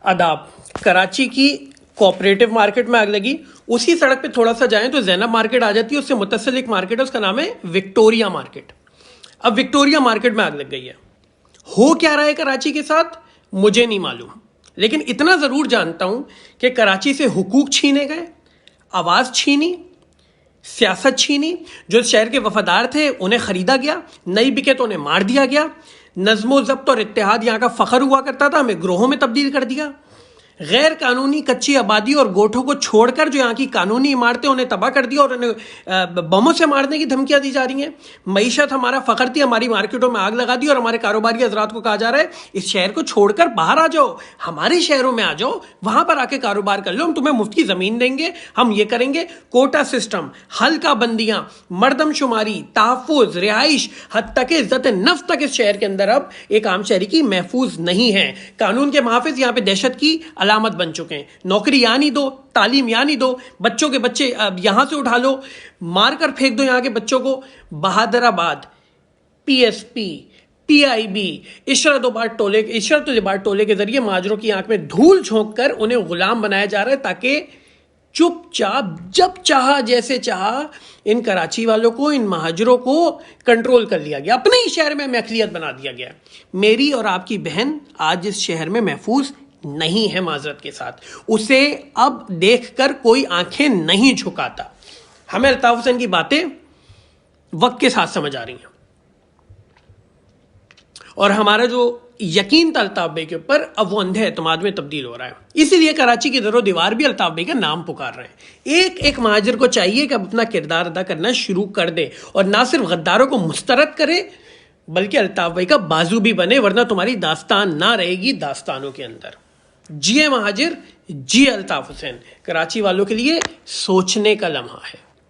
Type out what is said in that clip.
آداب. کراچی کی cooperative market میں آگ لگی. اسی سڑک پہ تھوڑا سا جائیں تو زینب مارکیٹ آ جاتی ہے, اس سے متصل ایک مارکیٹ ہے, اس کا نام ہے وکٹوریا مارکیٹ. اب وکٹوریا مارکیٹ میں آگ لگ گئی ہے. ہو کیا رہا ہے کراچی کے ساتھ مجھے نہیں معلوم, لیکن اتنا ضرور جانتا ہوں کہ کراچی سے حقوق چھینے گئے, آواز چھینی, سیاست چھینی. جو شہر کے وفادار تھے انہیں خریدا گیا, نہیں بکے تو انہیں مار دیا گیا. نظم و ضبط اور اتحاد یہاں کا فخر ہوا کرتا تھا, ہمیں گروہوں میں تبدیل کر دیا. غیر قانونی کچی آبادی اور گوٹھوں کو چھوڑ کر جو یہاں کی قانونی عمارتیں انہیں تباہ کر دیا اور انہیں بموں سے مارنے کی دھمکیاں دی جا رہی ہیں. معیشت ہمارا فخر تھی, ہماری مارکیٹوں میں آگ لگا دی اور ہمارے کاروباری حضرات کو کہا جا رہا ہے اس شہر کو چھوڑ کر باہر آ جاؤ, ہمارے شہروں میں آ جاؤ, وہاں پر آ کے کاروبار کر لو, ہم تمہیں مفت کی زمین دیں گے, ہم یہ کریں گے. کوٹا سسٹم, حلقہ بندیاں, مردم شماری, تحفظ, رہائش, حتیٰ کہ عزت نفس تک اس شہر کے اندر اب ایک عام شہری کی محفوظ نہیں ہے. قانون کے محافظ یہاں پہ دہشت کی علامت بن چکے ہیں. نوکری یا نہیں دو, تعلیم یا نہیں دو, بچوں کے بچے یہاں سے اٹھا لو, مار کر پھینک دو یہاں کے بچوں کو. بہادر آباد, P S P, P I be, عشرت و جبار ٹولے کے ذریعے ماجروں کی آنکھ میں دھول جھونک کر انہیں غلام بنایا جا رہا ہے تاکہ چپ چاپ جب چاہا جیسے چاہا ان کراچی والوں کو, ان مہاجروں کو کنٹرول کر لیا گیا, اپنے ہی شہر میں محفلیت بنا دیا گیا. میری اور آپ کی بہن آج اس شہر میں محفوظ نہیں ہے, معذرت کے ساتھ. اسے اب دیکھ کر کوئی آنکھیں نہیں جھکاتا. ہمیں الطاف حسین کی باتیں وقت کے ساتھ سمجھ آ رہی ہیں اور ہمارا جو یقین تھا الطاف بھائی کے اوپر اب وہ اندھے اعتماد میں تبدیل ہو رہا ہے. اسی لیے کراچی کی در و دیوار بھی الطاف بھائی کا نام پکار رہے ہیں. ایک ایک مہاجر کو چاہیے کہ اب اپنا کردار ادا کرنا شروع کر دے اور نہ صرف غداروں کو مسترد کرے بلکہ الطاف بھائی کا بازو بھی بنے, ورنہ تمہاری داستان نہ رہے گی داستانوں کے اندر. جیے مہاجر, جی الطاف حسین. کراچی والوں کے لیے سوچنے کا لمحہ ہے.